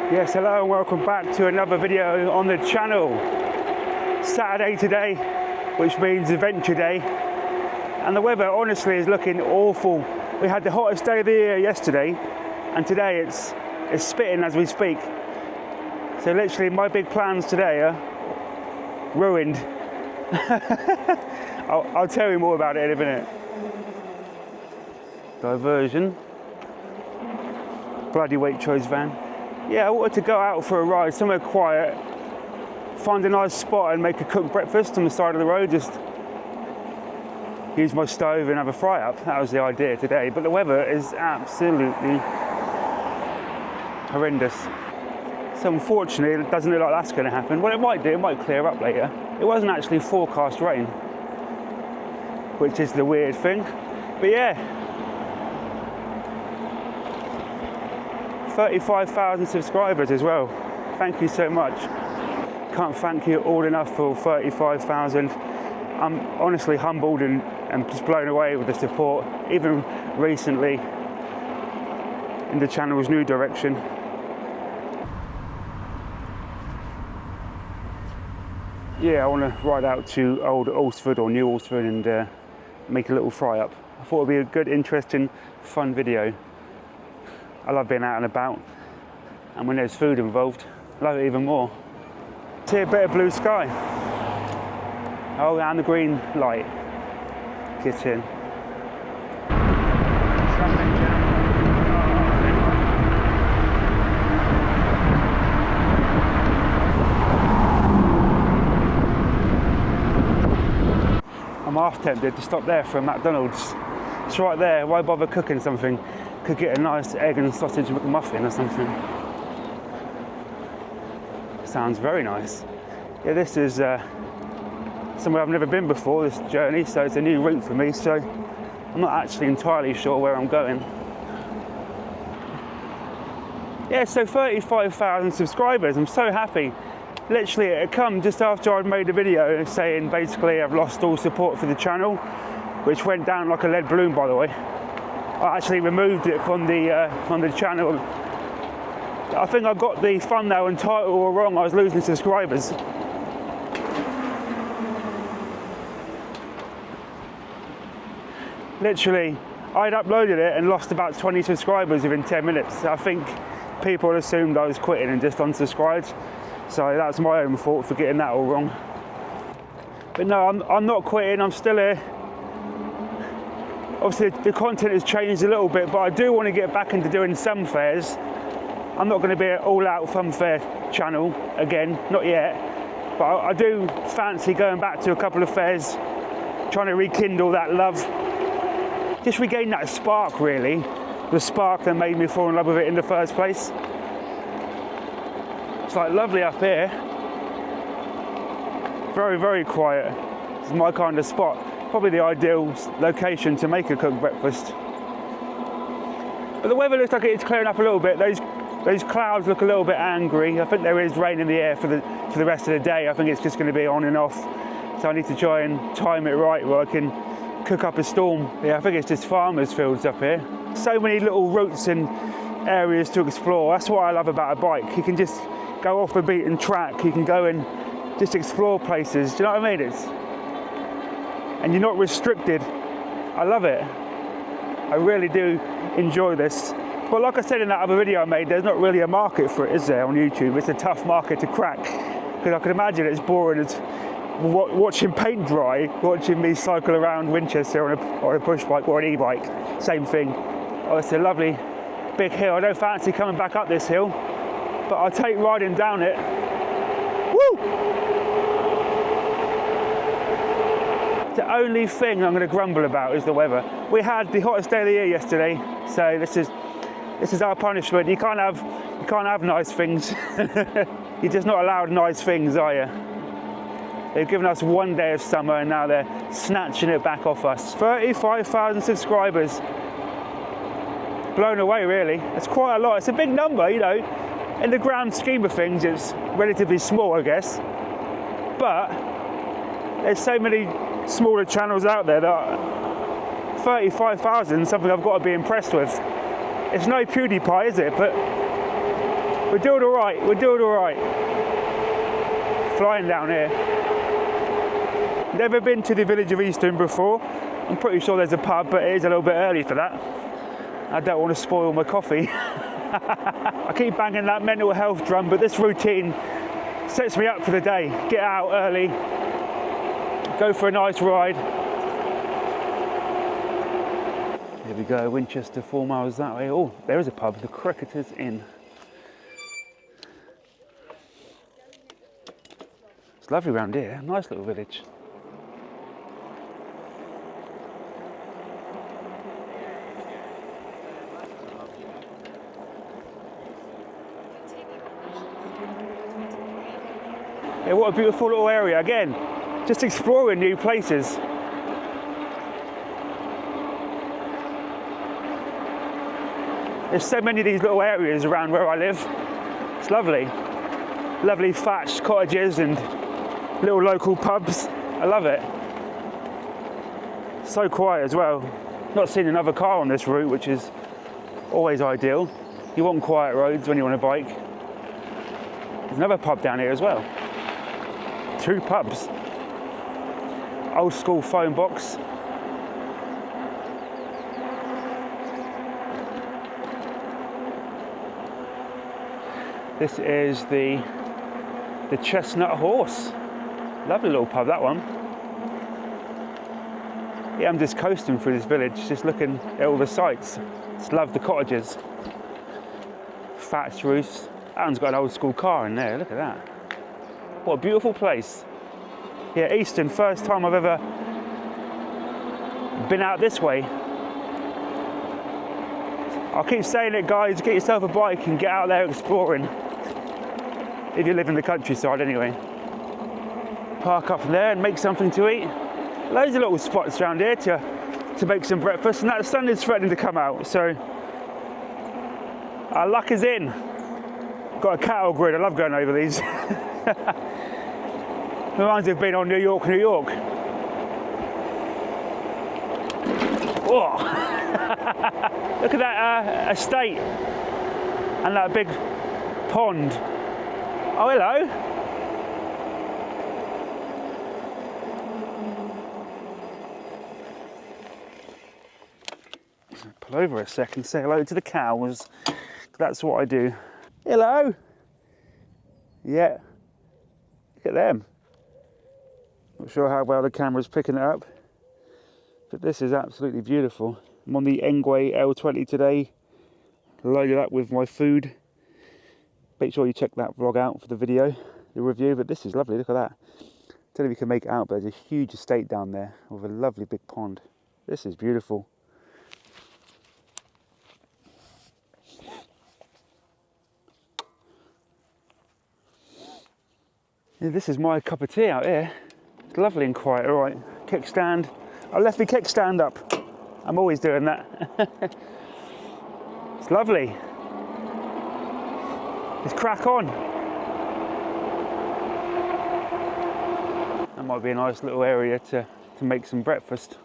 Yes, hello and welcome back to another video on the channel. Saturday today, which means adventure day, and the weather honestly is looking awful. We had the hottest day of the year yesterday, and today it's spitting as we speak. So literally my big plans today are ruined. I'll tell you more about it in a minute. Diversion. Bloody weight choice van. Yeah, I wanted to go out for a ride, somewhere quiet, find a nice spot and make a cooked breakfast on the side of the road, just use my stove and have a fry up. That was the idea today, but the weather is absolutely horrendous. So unfortunately, it doesn't look like that's going to happen. Well, it might do, it might clear up later. It wasn't actually forecast rain, which is the weird thing. But yeah, 35,000 subscribers as well. Thank you so much. Can't thank you all enough for 35,000. I'm honestly humbled and just blown away with the support, even recently in the channel's new direction. Yeah, I want to ride out to old Alsford or New Alsford and make a little fry up. I thought it'd be a good, interesting, fun video. I love being out and about, and when there's food involved, I love it even more. See a bit of blue sky. Oh, and the green light. Get in. I'm half tempted to stop there for a McDonald's. It's right there, why bother cooking something? Could get a nice egg and sausage McMuffin or something. Sounds very nice. Yeah, this is somewhere I've never been before, this journey, so it's a new route for me, so I'm not actually entirely sure where I'm going. Yeah, so 35,000 subscribers, I'm so happy. Literally, it come just after I'd made a video saying basically I've lost all support for the channel, which went down like a lead balloon, by the way. I actually removed it from the channel. I think I got the thumbnail and title all wrong. I was losing subscribers. Literally, I'd uploaded it and lost about 20 subscribers within 10 minutes. I think people assumed I was quitting and just unsubscribed. So that's my own fault for getting that all wrong. But no, I'm not quitting, I'm still here. Obviously the content has changed a little bit, but I do want to get back into doing some fairs. I'm not going to be an all-out fun fair channel again, not yet. But I do fancy going back to a couple of fairs, trying to rekindle that love. Just regain that spark, really. The spark that made me fall in love with it in the first place. It's like lovely up here. Very, very quiet. It's my kind of spot. Probably the ideal location to make a cooked breakfast. But the weather looks like it's clearing up a little bit. Those clouds look a little bit angry. I think there is rain in the air for the rest of the day. I think it's just going to be on and off. So I need to try and time it right where I can cook up a storm. Yeah, I think it's just farmers' fields up here. So many little routes and areas to explore. That's what I love about a bike. You can just go off the beaten track. You can go and just explore places. Do you know what I mean? And you're not restricted. I love it. I really do enjoy this. But like I said in that other video I made, there's not really a market for it, is there, on YouTube? It's a tough market to crack. Because I can imagine it's boring as watching paint dry, watching me cycle around Winchester on a push bike or an e-bike. Same thing. Oh, it's a lovely big hill. I don't fancy coming back up this hill, but I'll take riding down it. Woo! The only thing I'm going to grumble about is the weather. We had the hottest day of the year yesterday, so this is our punishment. You can't have nice things. You're just not allowed nice things, are you? They've given us one day of summer and now they're snatching it back off us. 35,000 subscribers. Blown away, really. It's quite a lot. It's a big number, you know. In the grand scheme of things, it's relatively small, I guess. But there's so many smaller channels out there that 35,000 is something I've got to be impressed with. It's no PewDiePie, is it? But We're doing all right, we're doing all right. Flying down here. Never been to the village of Easton before. I'm pretty sure there's a pub, but it is a little bit early for that. I don't want to spoil my coffee. I keep banging that mental health drum, but this routine sets me up for the day. Get out early, go for a nice ride. Here we go, Winchester, 4 miles that way. Oh, there is a pub, the Cricketers Inn. It's lovely around here, nice little village. Yeah, what a beautiful little area. Again, just exploring new places. There's so many of these little areas around where I live. It's lovely. Lovely thatched cottages and little local pubs. I love it. So quiet as well. Not seen another car on this route, which is always ideal. You want quiet roads when you're on a bike. There's another pub down here as well. 2 pubs. Old school phone box. This is the Chestnut Horse. Lovely little pub, that one. Yeah, I'm just coasting through this village, just looking at all the sights. Just love the cottages. Thatched roofs. That one's got an old school car in there, look at that. What a beautiful place. Yeah, Easton, first time I've ever been out this way. I'll keep saying it, guys, get yourself a bike and get out there exploring. If you live in the countryside anyway. Park up there and make something to eat. Loads of little spots around here to make some breakfast, and that sun is threatening to come out, so our luck is in. Got a cattle grid, I love going over these. Reminds me of being on New York, New York. Oh. Look at that estate and that big pond. Oh, hello. Pull over a second, say hello to the cows. That's what I do. Hello. Yeah. Look at them. Not sure how well the camera's picking it up, but this is absolutely beautiful. I'm on the ENGWE L20 today, loaded up with my food. Make sure you check that vlog out for the video, the review, but this is lovely, look at that. Don't know if you can make it out, but there's a huge estate down there with a lovely big pond. This is beautiful. Yeah, this is my cup of tea out here. It's lovely and quiet, all right. Kickstand. I left the kickstand up. I'm always doing that. It's lovely. Let's crack on. That might be a nice little area to make some breakfast.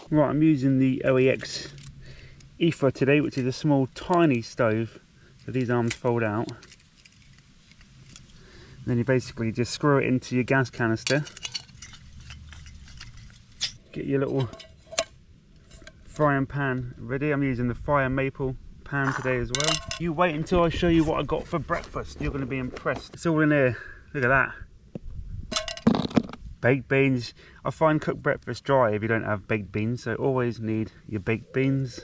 Right, I'm using the OEX EFA today, which is a small, tiny stove. So these arms fold out. And then you basically just screw it into your gas canister. Get your little frying pan ready. I'm using the fire maple pan today as well. You wait until I show you what I got for breakfast. You're going to be impressed. It's all in here. Look at that. Baked beans. I find cooked breakfast dry if you don't have baked beans, so always need your baked beans.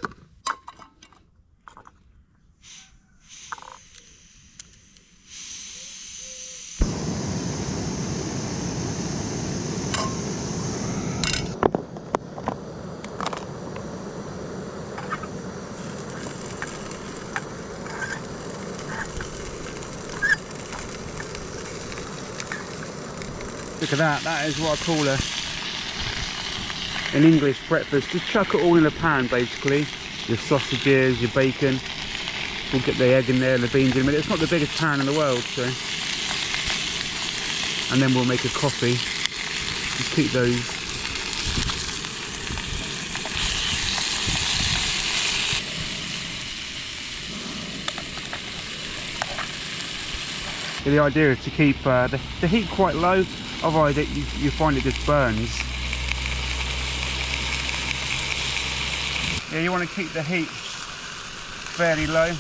Look at that, that is what I call an English breakfast. Just chuck it all in a pan basically. Your sausages, your bacon. We'll get the egg in there and the beans in a minute. It's not the biggest pan in the world, so. And then we'll make a coffee. Just keep those The idea is to keep the heat quite low, otherwise you find it just burns. Yeah, you want to keep the heat fairly low.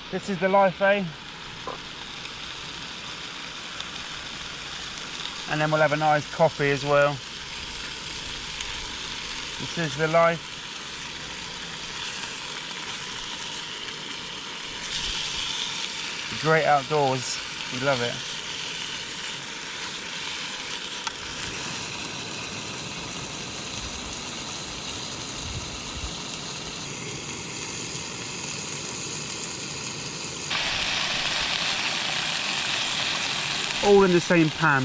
This is the Life A. And then we'll have a nice coffee as well. This is the Life. Great outdoors. We love it. All in the same pan,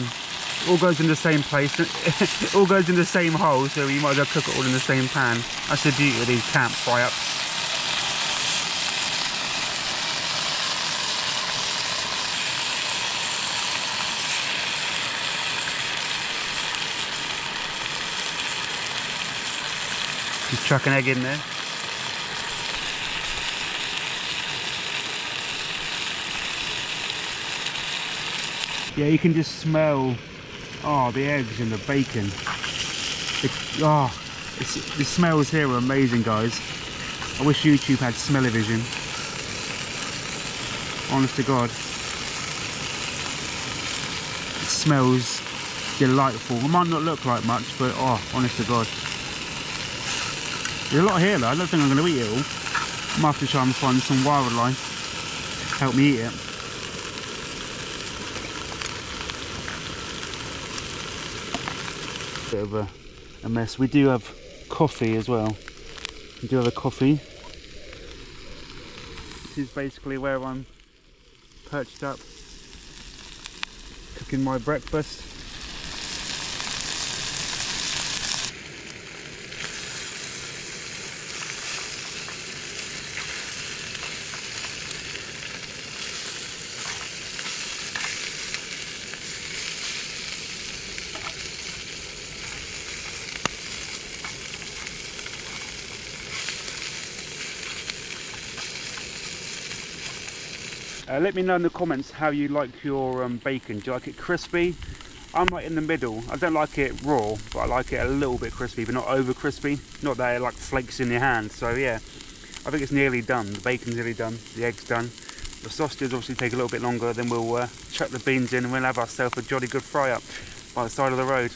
all goes in the same place, it all goes in the same hole, so you might as well cook it all in the same pan. That's the beauty of these camp fry-ups. Just chuck an egg in there. Yeah, you can just smell, the eggs and the bacon. The smells here are amazing, guys. I wish YouTube had smell-o-vision. Honest to God. It smells delightful. It might not look like much, but honest to God. There's a lot here though. I don't think I'm going to eat it all. I might have to try and find some wildlife to help me eat it. Bit of a mess. We do have coffee as well. We do have a coffee. This is basically where I'm perched up, cooking my breakfast. Let me know in the comments how you like your bacon. Do you like it crispy? I'm like in the middle. I don't like it raw, but I like it a little bit crispy, but not over crispy. Not that it like flakes in your hand. So yeah, I think it's nearly done. The bacon's nearly done. The egg's done. The sausages obviously take a little bit longer. Then we'll chuck the beans in and we'll have ourselves a jolly good fry up by the side of the road.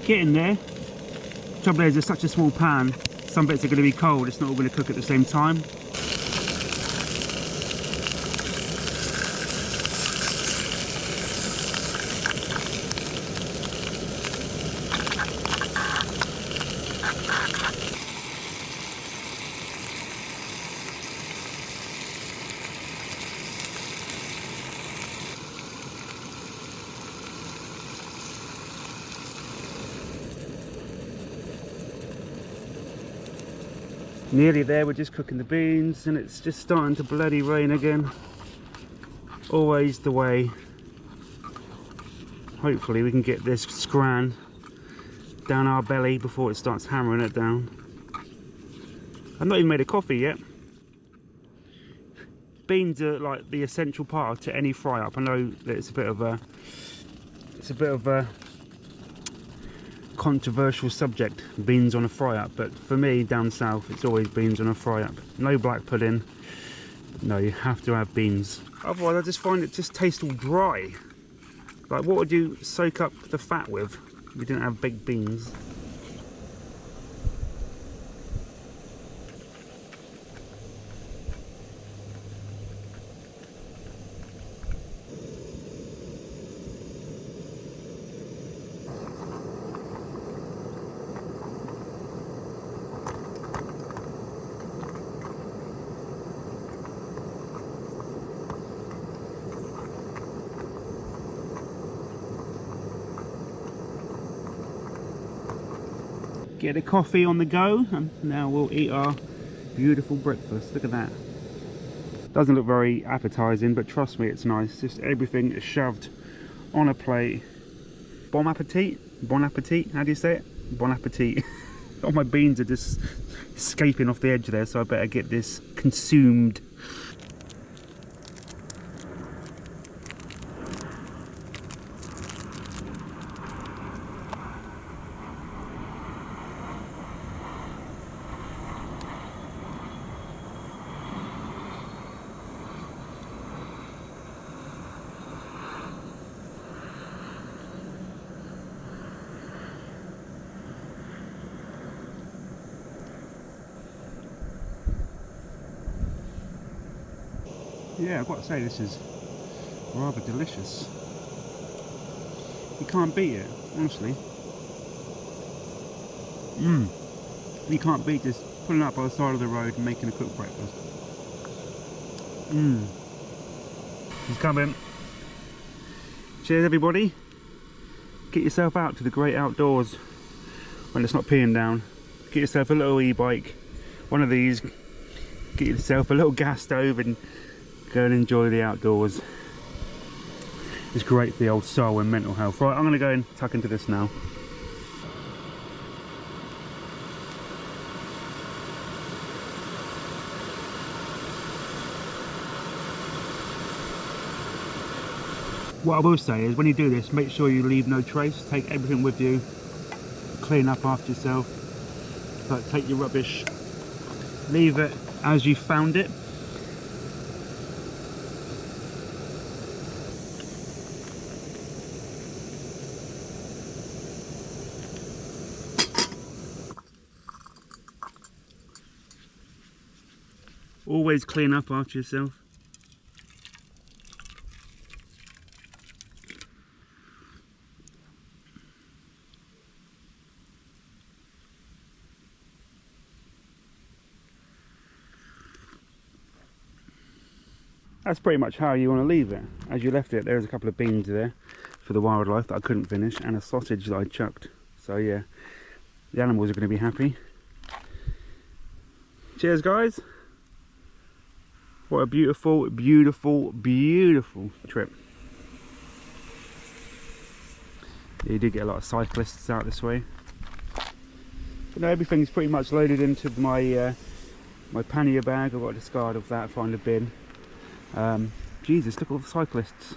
Get in there. Trouble is, it's such a small pan, some bits are going to be cold, it's not all going to cook at the same time. Nearly there, we're just cooking the beans and it's just starting to bloody rain again. Always the way. Hopefully we can get this scran down our belly before it starts hammering it down. I've not even made a coffee yet. Beans are like the essential part to any fry up. I know that it's a bit of a controversial subject, beans on a fry up, but for me down south it's always beans on a fry up. No black pudding, no, you have to have beans, otherwise I just find it just tastes all dry. Like, what would you soak up the fat with if you didn't have baked beans? Get a coffee on the go, and now we'll eat our beautiful breakfast. Look at that. Doesn't look very appetizing, but trust me, it's nice. Just everything is shoved on a plate. Bon appetit? Bon appetit? How do you say it? Bon appetit. All my beans are just escaping off the edge there, so I better get this consumed. Yeah, I've got to say this is rather delicious. You can't beat it, honestly. You can't beat just pulling up by the side of the road and making a cooked breakfast. He's coming. Cheers everybody. Get yourself out to the great outdoors when it's not peeing down. Get yourself a little e-bike, one of these. Get yourself a little gas stove and go and enjoy the outdoors. It's great for the old soul and mental health. Right, I'm going to go and tuck into this now. What I will say is, when you do this, make sure you leave no trace. Take everything with you. Clean up after yourself. But take your rubbish. Leave it as you found it. Always clean up after yourself. That's pretty much how you want to leave it. As you left it, there's a couple of beans there for the wildlife that I couldn't finish, and a sausage that I chucked. So yeah, the animals are going to be happy. Cheers guys. What a beautiful, beautiful, beautiful trip. You do get a lot of cyclists out this way. But no, everything's pretty much loaded into my my pannier bag. I've got a discard of that, find a bin. Jesus, look at all the cyclists.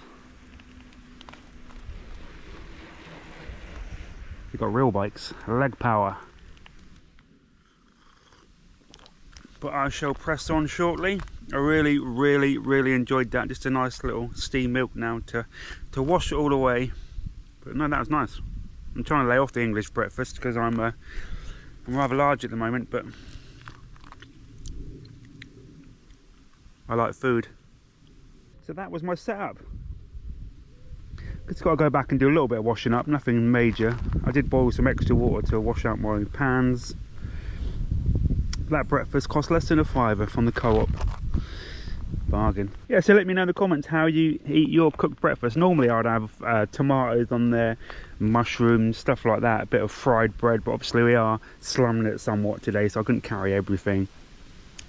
They've got real bikes, leg power. But I shall press on shortly. I really enjoyed that. Just a nice little steam milk now to wash it all away. But no, that was nice. I'm trying to lay off the English breakfast because I'm rather large at the moment, but I like food. So that was my setup. Just got to go back and do a little bit of washing up, nothing major. I did boil some extra water to wash out my pans. That breakfast cost less than £5 from the co-op. Bargain. Yeah, so let me know in the comments how you eat your cooked breakfast. Normally I'd have tomatoes on there, mushrooms, stuff like that, a bit of fried bread, but obviously we are slumming it somewhat today, so I couldn't carry everything.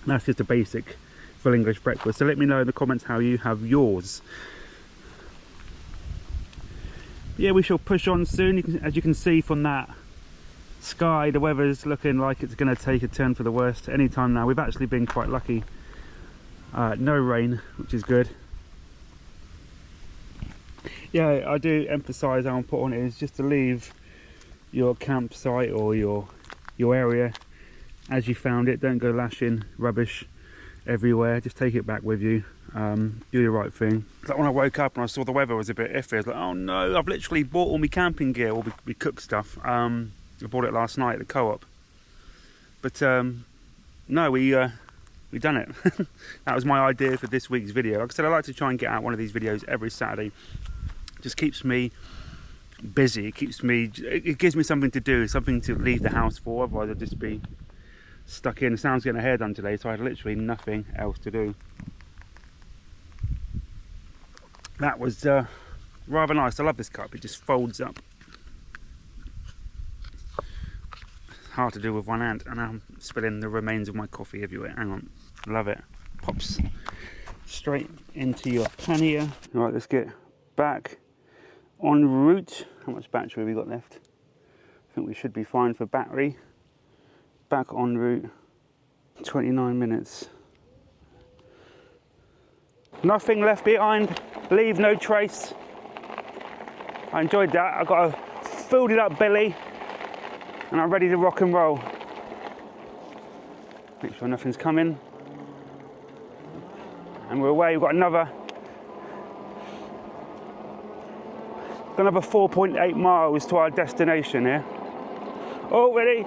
That's just a basic full English breakfast. So let me know in the comments how you have yours. Yeah, we shall push on soon. As you can see from that sky, the weather's looking like it's going to take a turn for the worst anytime now. We've actually been quite lucky. No rain, which is good. Yeah, I do emphasise how important it is just to leave your campsite or your area as you found it. Don't go lashing rubbish everywhere. Just take it back with you. Do the right thing. Like when I woke up and I saw the weather was a bit iffy, I was like, oh no, I've literally bought all my camping gear, all my cook stuff. I bought it last night at the co-op, but no, we done it. That was my idea for this week's video. Like I said, I like to try and get out one of these videos every Saturday. Just keeps me busy. It gives me something to do, something to leave the house for. Otherwise I'd just be stuck in. Sam's getting her hair done today, so I had literally nothing else to do. That was rather nice. I love this cup. It just folds up. hard to do with one hand, and I'm spilling the remains of my coffee everywhere. Hang on, love it. Pops straight into your pannier. All right, let's get back en route. How much battery have we got left? I think we should be fine for battery. Back en route, 29 minutes. Nothing left behind, leave no trace. I enjoyed that. I got a filled it up belly and I'm ready to rock and roll. Make sure nothing's coming. And we're away. We've got another 4.8 miles to our destination here. Oh, ready?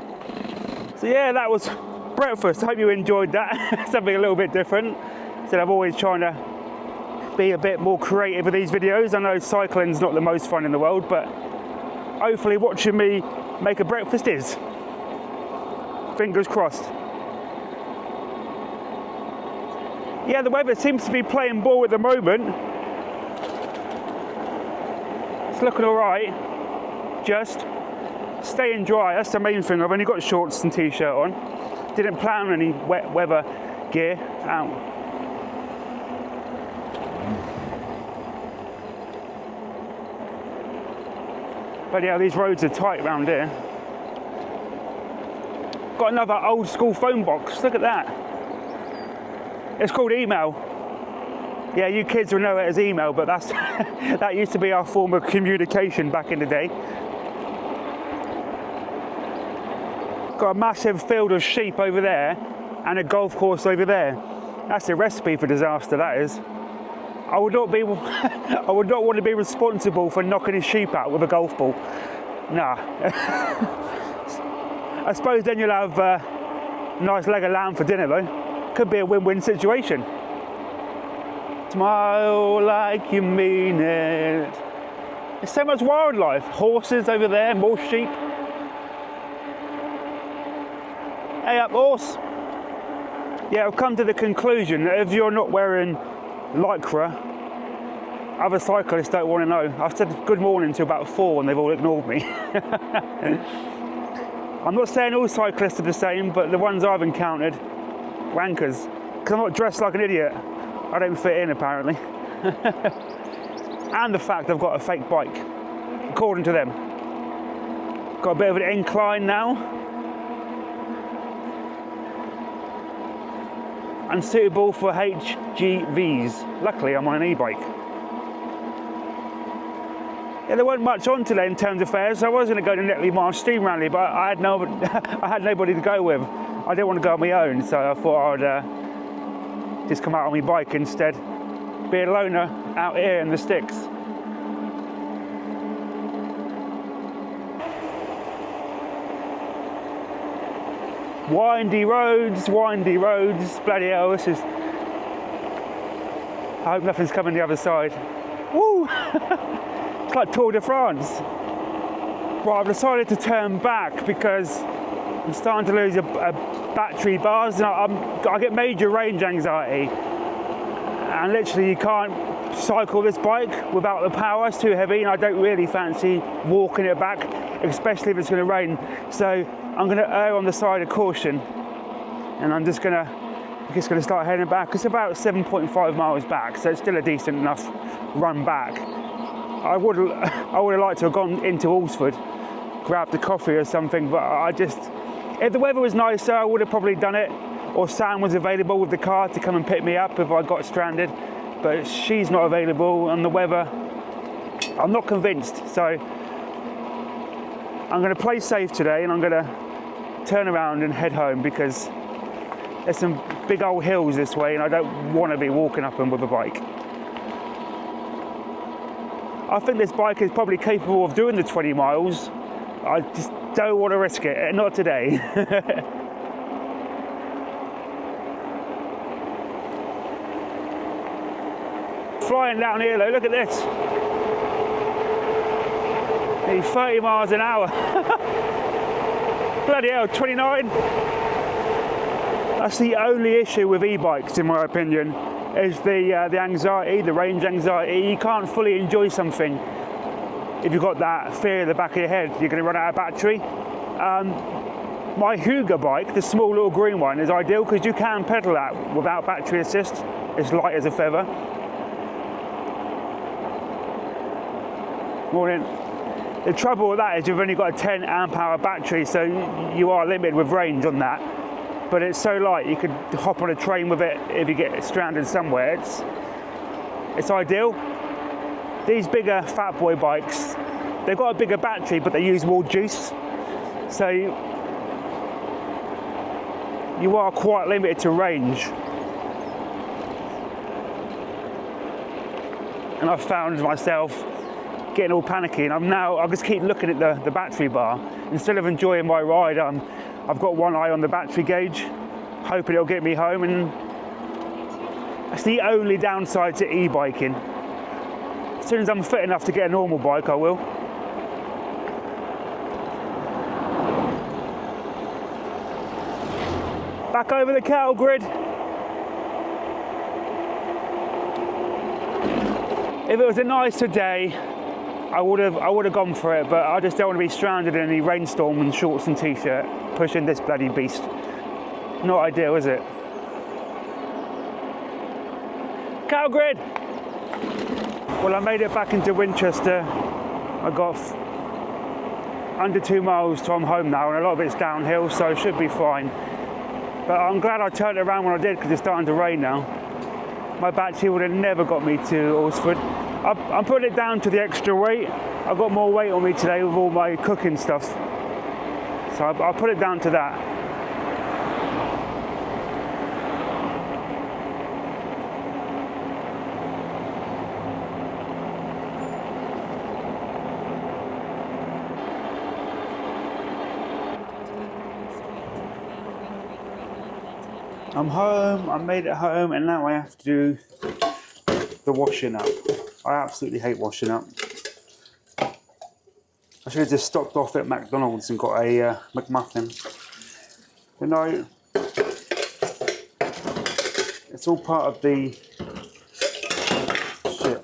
So yeah, that was breakfast. I hope you enjoyed that. Something a little bit different. So I'm always trying to be a bit more creative with these videos. I know cycling's not the most fun in the world, but hopefully watching me make a breakfast is. Fingers crossed. Yeah, the weather seems to be playing ball at the moment. It's looking all right. Just staying dry, that's the main thing. I've only got shorts and t-shirt on. Didn't plan any wet weather gear out. But yeah, these roads are tight around here. Got another old school phone box, look at that. It's called email. Yeah, you kids will know it as email, but that's that used to be our form of communication back in the day. Got a massive field of sheep over there and a golf course over there. That's a recipe for disaster, that is. I would not want to be responsible for knocking his sheep out with a golf ball. Nah. I suppose then you'll have a nice leg of lamb for dinner though. Could be a win-win situation. Smile like you mean it. There's so much wildlife. Horses over there, more sheep. Hey up, horse. Yeah, I've come to the conclusion that if you're not wearing Lycra, other cyclists don't want to know. I've said good morning to about 4 and they've all ignored me. I'm not saying all cyclists are the same, but the ones I've encountered, wankers. Because I'm not dressed like an idiot. I don't fit in apparently. And the fact I've got a fake bike, according to them. Got a bit of an incline now. Unsuitable for HGVs. Luckily I'm on an e-bike. Yeah, there wasn't much on today in terms of fares, so I was going to go to Netley Marsh Steam Rally, but I had nobody to go with. I didn't want to go on my own, so I thought I'd just come out on my bike instead. Be a loner out here in the sticks. Windy roads, bloody hell, this is... I hope nothing's coming the other side. Woo! It's like Tour de France. Right, I've decided to turn back because I'm starting to lose a battery bars and I get major range anxiety. And literally you can't cycle this bike without the power, it's too heavy and I don't really fancy walking it back, especially if it's going to rain. So I'm going to err on the side of caution and I'm just going to start heading back. It's about 7.5 miles back, so it's still a decent enough run back. I would have liked to have gone into Alsford, grabbed a coffee or something, but if the weather was nicer, I would have probably done it, or Sam was available with the car to come and pick me up if I got stranded, but she's not available and the weather, I'm not convinced, so I'm going to play safe today and I'm going to turn around and head home because there's some big old hills this way and I don't want to be walking up them with a bike. I think this bike is probably capable of doing the 20 miles. I just don't want to risk it, not today. Flying down here though, look at this. Nearly 30 miles an hour. Bloody hell, 29. That's the only issue with e-bikes in my opinion, is the anxiety, the range anxiety. You can't fully enjoy something if you've got that fear at the back of your head you're going to run out of battery. My Huga bike, the small little green one, is ideal because you can pedal that without battery assist. It's light as a feather. Morning. The trouble with that is you've only got a 10 amp hour battery, so you are limited with range on that. But it's so light, you could hop on a train with it if you get stranded somewhere. It's ideal. These bigger fat boy bikes, they've got a bigger battery, but they use more juice. So you are quite limited to range. And I've found myself getting all panicky, and I just keep looking at the battery bar. Instead of enjoying my ride, I've got one eye on the battery gauge, hoping it'll get me home, and that's the only downside to e-biking. As soon as I'm fit enough to get a normal bike, I will. Back over the cattle grid. If it was a nicer day, I would have gone for it, but I just don't want to be stranded in any rainstorm and shorts and t-shirt pushing this bloody beast. Not ideal, is it? Cattle grid! Well, I made it back into Winchester. I got under 2 miles till I'm home now, and a lot of it's downhill, so it should be fine. But I'm glad I turned it around when I did, because it's starting to rain now. My battery would have never got me to Alresford. I'm putting it down to the extra weight. I've got more weight on me today with all my cooking stuff. So I'll put it down to that. I'm home, I made it home, and now I have to do the washing up. I absolutely hate washing up. I should have just stopped off at McDonald's and got a McMuffin. But no, it's all part of the shit.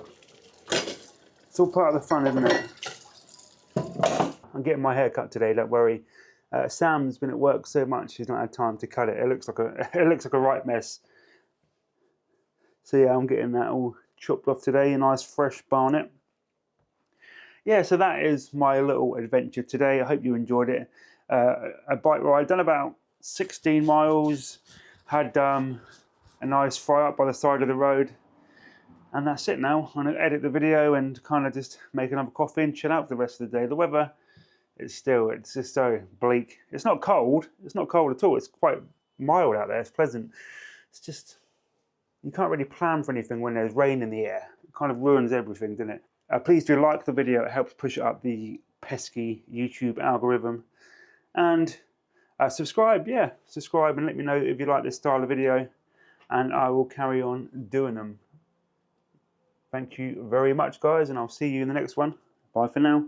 It's all part of the fun, isn't it? I'm getting my hair cut today, don't worry. Sam's been at work so much he's not had time to cut it. It looks like a right mess. So yeah, I'm getting that all chopped off today, a nice fresh barnet. Yeah, so that is my little adventure today. I hope you enjoyed it. A bike ride, done about 16 miles, had a nice fry up by the side of the road, and that's it now. I'm going to edit the video and kind of just make another coffee and chill out for the rest of the day. The weather, it's just so bleak. It's not cold at all. It's quite mild out there, it's pleasant. It's just, you can't really plan for anything when there's rain in the air. It kind of ruins everything, doesn't it? Please do like the video, it helps push it up the pesky YouTube algorithm. And subscribe and let me know if you like this style of video, and I will carry on doing them. Thank you very much, guys, and I'll see you in the next one. Bye for now.